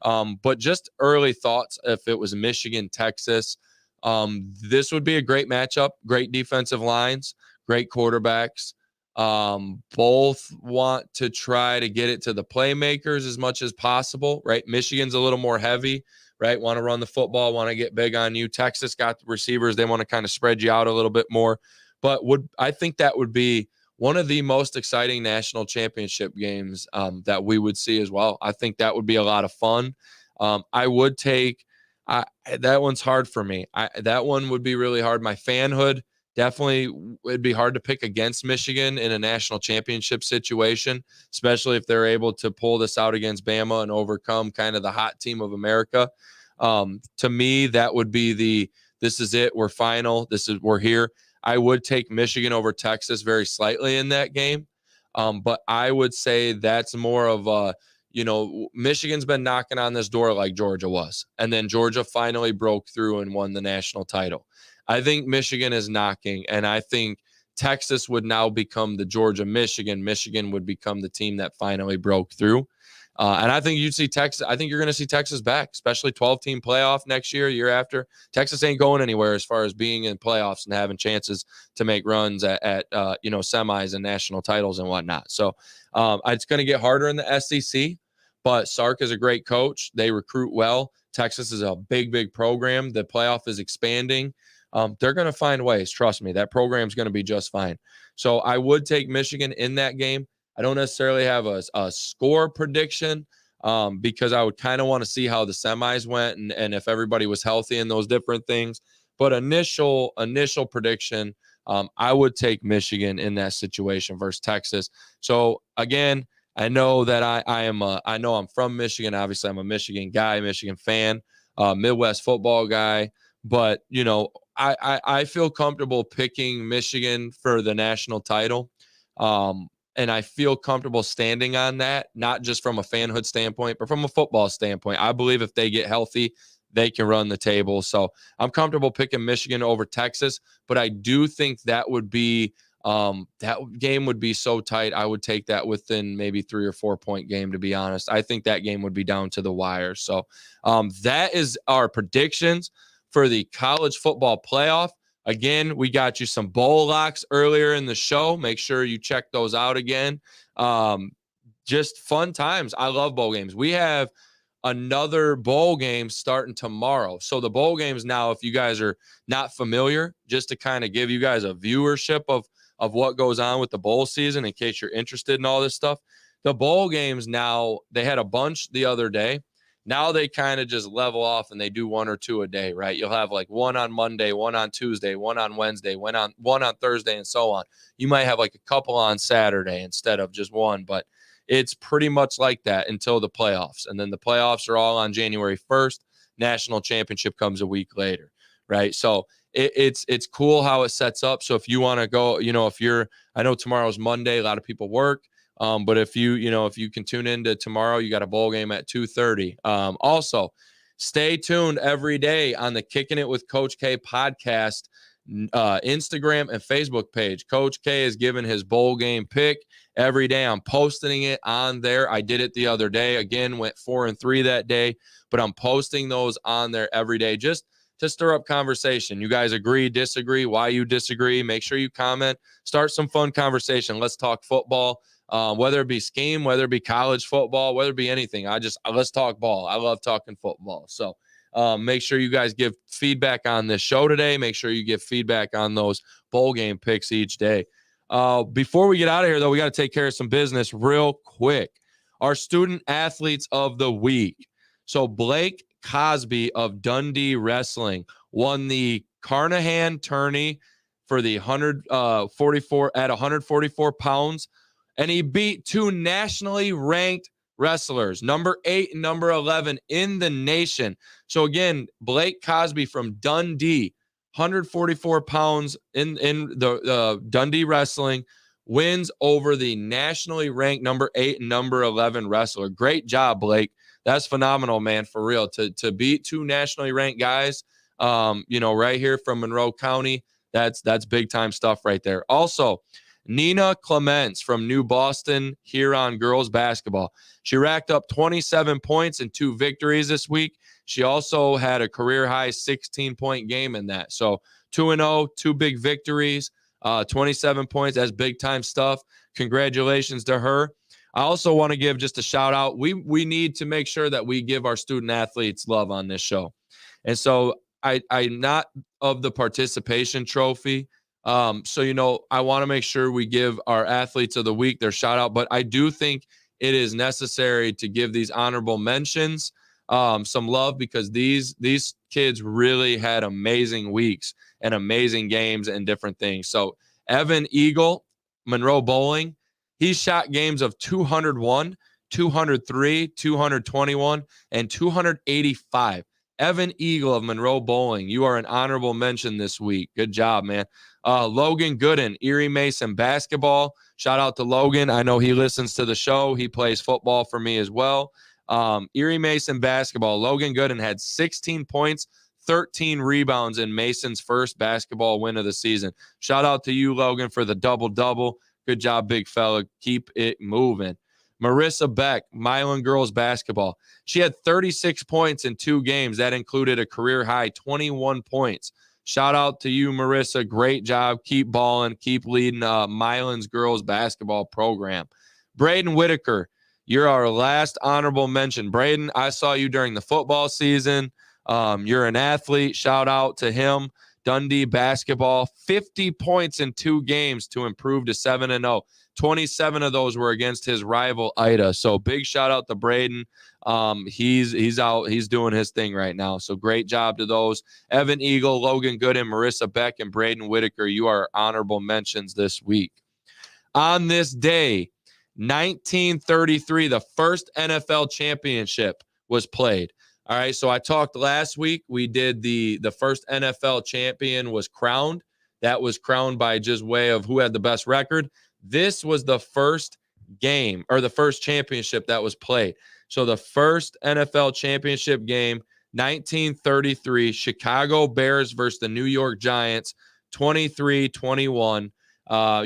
But just early thoughts, if it was Michigan, Texas, this would be a great matchup. Great defensive lines, great quarterbacks. Both want to try to get it to the playmakers as much as possible, right? Michigan's a little more heavy, right? Want to run the football, want to get big on you. Texas got the receivers. They want to kind of spread you out a little bit more. But I think that would be one of the most exciting national championship games that we would see as well. I think that would be a lot of fun. I would take that one's hard for me. That one would be really hard. My fanhood Definitely, it'd be hard to pick against Michigan in a national championship situation, especially if they're able to pull this out against Bama and overcome kind of the hot team of America. To me, that would be this is it. We're final. We're here. I would take Michigan over Texas very slightly in that game. But I would say that's more of a, Michigan's been knocking on this door like Georgia was. And then Georgia finally broke through and won the national title. I think Michigan is knocking, and I think Texas would now become the Georgia Michigan. Michigan would become the team that finally broke through. And I think you'd see Texas. I think you're going to see Texas back, especially 12-team playoff next year year. Texas ain't going anywhere as far as being in playoffs and having chances to make runs at semis and national titles and whatnot. So it's going to get harder in the SEC, but Sark is a great coach. They recruit well. Texas is a big, big program. The playoff is expanding. They're going to find ways. Trust me, that program's going to be just fine. So I would take Michigan in that game. I don't necessarily have a score prediction because I would kind of want to see how the semis went and if everybody was healthy and those different things. But initial prediction, I would take Michigan in that situation versus Texas. So again, I know that I know I'm from Michigan. Obviously, I'm a Michigan guy, Michigan fan, Midwest football guy. But I feel comfortable picking Michigan for the national title. And I feel comfortable standing on that, not just from a fanhood standpoint, but from a football standpoint. I believe if they get healthy, they can run the table. So I'm comfortable picking Michigan over Texas, but I do think that would be that game would be so tight. I would take that within maybe 3 or 4 point game, to be honest. I think that game would be down to the wire. So that is our predictions for the college football playoff. Again, we got you some bowl locks earlier in the show. Make sure you check those out again. Just fun times. I love bowl games. We have another bowl game starting tomorrow. So the bowl games now, if you guys are not familiar, just to kind of give you guys a viewership of what goes on with the bowl season in case you're interested in all this stuff. The bowl games now, they had a bunch the other day. Now they kind of just level off and they do 1 or 2 a day, right? You'll have like one on Monday, one on Tuesday, one on Wednesday, one on Thursday, and so on. You might have like a couple on Saturday instead of just one, but it's pretty much like that until the playoffs. And then the playoffs are all on January 1st. National championship comes a week later, right? So it's cool how it sets up. So if you want to go, I know tomorrow's Monday, a lot of people work. But if you can tune into tomorrow, you got a bowl game at 2:30. Also, stay tuned every day on the Kicking It with Coach K podcast, Instagram and Facebook page. Coach K is giving his bowl game pick every day. I'm posting it on there. I did it the other day. Again, went 4-3 that day, but I'm posting those on there every day just to stir up conversation. You guys agree, disagree, why you disagree? Make sure you comment. Start some fun conversation. Let's talk football. Whether it be scheme, whether it be college football, whether it be anything, let's talk ball. I love talking football. So make sure you guys give feedback on this show today. Make sure you give feedback on those bowl game picks each day. Before we get out of here, though, we got to take care of some business real quick. Our student athletes of the week. So Blake Cosby of Dundee Wrestling won the Carnahan tourney for the 144 pounds. And he beat 2 nationally ranked wrestlers, number 8 and number 11 in the nation. So again, Blake Cosby from Dundee, 144 pounds in the Dundee Wrestling, wins over the nationally ranked number 8 and number 11 wrestler. Great job, Blake. That's phenomenal, man, for real. To beat 2 nationally ranked guys, right here from Monroe County, that's big time stuff right there. Also, Nina Clements from New Boston Huron girls basketball. She racked up 27 points and 2 victories this week. She also had a career-high 16-point game in that. So 2-0, 2 big victories, 27 points. That's big-time stuff. Congratulations to her. I also want to give just a shout-out. We need to make sure that we give our student-athletes love on this show. And so I'm not of the participation trophy. So, I want to make sure we give our athletes of the week their shout out, but I do think it is necessary to give these honorable mentions some love, because these kids really had amazing weeks and amazing games and different things. So Evan Eagle, Monroe Bowling, he shot games of 201, 203, 221, and 285. Evan Eagle of Monroe Bowling, you are an honorable mention this week. Good job, man. Logan Gooden, Erie Mason basketball. Shout out to Logan. I know he listens to the show. He plays football for me as well. Erie Mason basketball. Logan Gooden had 16 points, 13 rebounds in Mason's first basketball win of the season. Shout out to you, Logan, for the double-double. Good job, big fella. Keep it moving. Marissa Beck, Milan girls basketball. She had 36 points in 2 games. That included a career-high 21 points. Shout out to you, Marissa. Great job. Keep balling. Keep leading Milan's girls basketball program. Braden Whitaker, you're our last honorable mention. Braden, I saw you during the football season. You're an athlete. Shout out to him. Dundee basketball, 50 points in 2 games to improve to 7-0. 27 of those were against his rival Ida. So big shout out to Braden. He's out. He's doing his thing right now. So great job to those. Evan Eagle, Logan Gooden, Marissa Beck, and Braden Whitaker. You are honorable mentions this week. On this day, 1933, the first NFL championship was played. All right, so I talked last week. We did the first NFL champion was crowned. That was crowned by just way of who had the best record. This was the first game, or the first championship that was played. So the first NFL championship game, 1933, Chicago Bears versus the New York Giants, 23-21.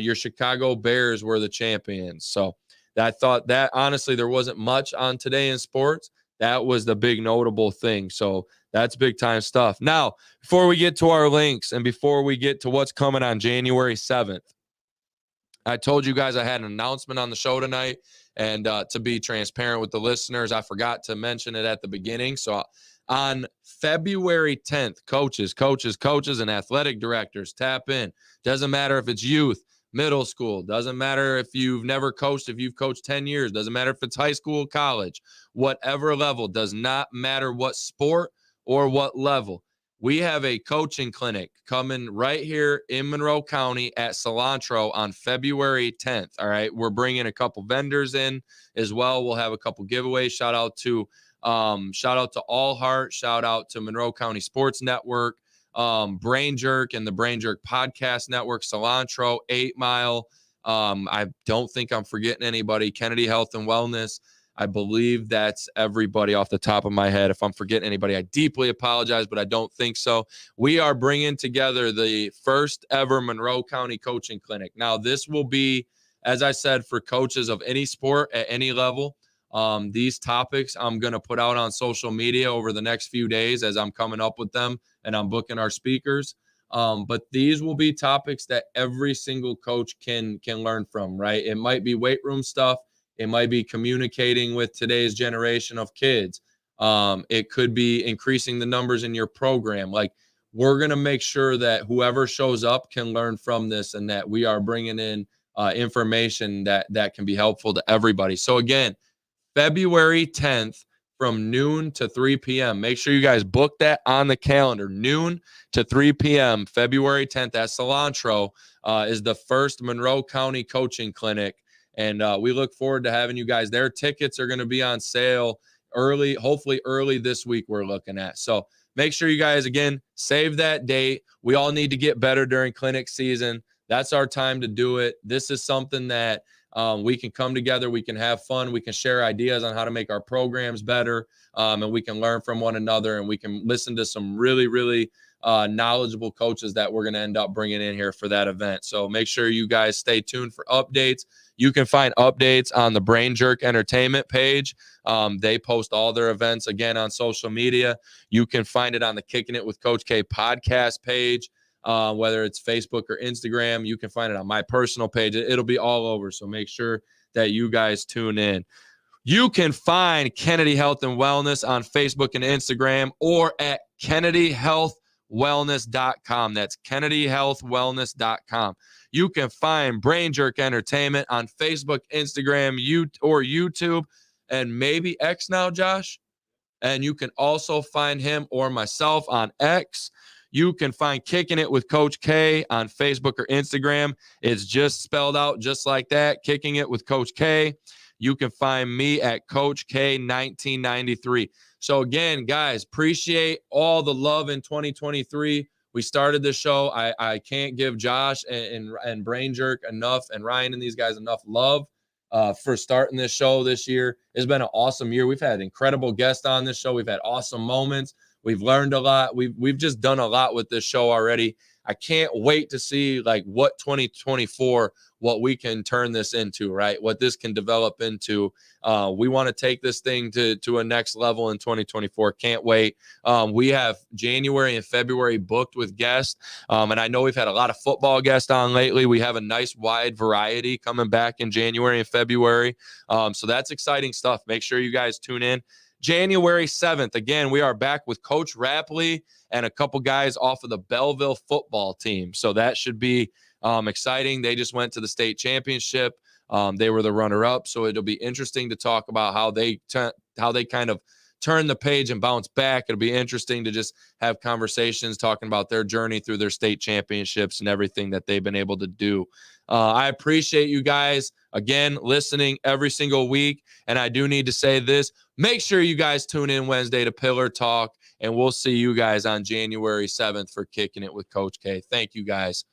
Your Chicago Bears were the champions. So I thought that, honestly, there wasn't much on today in sports. That was the big notable thing. So that's big time stuff. Now, before we get to our links and before we get to what's coming on January 7th, I told you guys I had an announcement on the show tonight. And to be transparent with the listeners, I forgot to mention it at the beginning. So on February 10th, coaches, and athletic directors, tap in. Doesn't matter if it's youth, middle school. Doesn't matter if you've never coached, if you've coached 10 years. Doesn't matter if it's high school, college, whatever level. Does not matter what sport or what level. We have a coaching clinic coming right here in Monroe County at Cilantro on February 10th. All right. We're bringing a couple vendors in as well. We'll have a couple giveaways. Shout out to All Heart. Shout out to Monroe County Sports Network. Brain Jerk and the Brain Jerk Podcast Network, Cilantro, 8 Mile. I don't think I'm forgetting anybody. Kennedy Health and Wellness. I believe that's everybody off the top of my head. If I'm forgetting anybody, I deeply apologize, but I don't think so. We are bringing together the first ever Monroe County Coaching Clinic. Now, this will be, as I said, for coaches of any sport at any level. These topics I'm going to put out on social media over the next few days as I'm coming up with them and I'm booking our speakers. But these will be topics that every single coach can learn from, right? It might be weight room stuff. It might be communicating with today's generation of kids. It could be increasing the numbers in your program. Like, we're going to make sure that whoever shows up can learn from this and that we are bringing in information that can be helpful to everybody. So again, February 10th from noon to 3 p.m. Make sure you guys book that on the calendar. Noon to 3 p.m. February 10th at Cilantro is the first Monroe County Coaching Clinic. And we look forward to having you guys there. Tickets are going to be on sale early, hopefully early this week we're looking at. So make sure you guys, again, save that date. We all need to get better during clinic season. That's our time to do it. This is something that we can come together. We can have fun. We can share ideas on how to make our programs better. And we can learn from one another. And we can listen to some really, really knowledgeable coaches that we're going to end up bringing in here for that event. So make sure you guys stay tuned for updates. You can find updates on the Brain Jerk Entertainment page. They post all their events, again, on social media. You can find it on the Kickin' It with Coach K podcast page, whether it's Facebook or Instagram. You can find it on my personal page. It'll be all over, so make sure that you guys tune in. You can find Kennedy Health and Wellness on Facebook and Instagram or at KennedyHealthWellness.com. That's KennedyHealthWellness.com. You can find Brain Jerk Entertainment on Facebook, Instagram, or YouTube, and maybe X now, Josh? And you can also find him or myself on X. You can find Kicking It with Coach K on Facebook or Instagram. It's just spelled out just like that, Kicking It with Coach K. You can find me at Coach K 1993. So again, guys, appreciate all the love in 2023. We started this show. I can't give Josh and Brain Jerk enough, and Ryan and these guys enough love for starting this show this year. It's been an awesome year. We've had incredible guests on this show. We've had awesome moments. We've learned a lot. We've just done a lot with this show already. I can't wait to see like what 2024, what we can turn this into, right? What this can develop into. We want to take this thing to a next level in 2024. Can't wait. We have January and February booked with guests. And I know we've had a lot of football guests on lately. We have a nice wide variety coming back in January and February. So that's exciting stuff. Make sure you guys tune in. January 7th, again, we are back with Coach Rapley and a couple guys off of the Belleville football team. So that should be exciting. They just went to the state championship. They were the runner-up. So it'll be interesting to talk about how they kind of turn the page and bounce back. It'll be interesting to just have conversations talking about their journey through their state championships and everything that they've been able to do. I appreciate you guys, again, listening every single week. And I do need to say this. Make sure you guys tune in Wednesday to Pillar Talk, and we'll see you guys on January 7th for Kicking It with Coach K. Thank you, guys.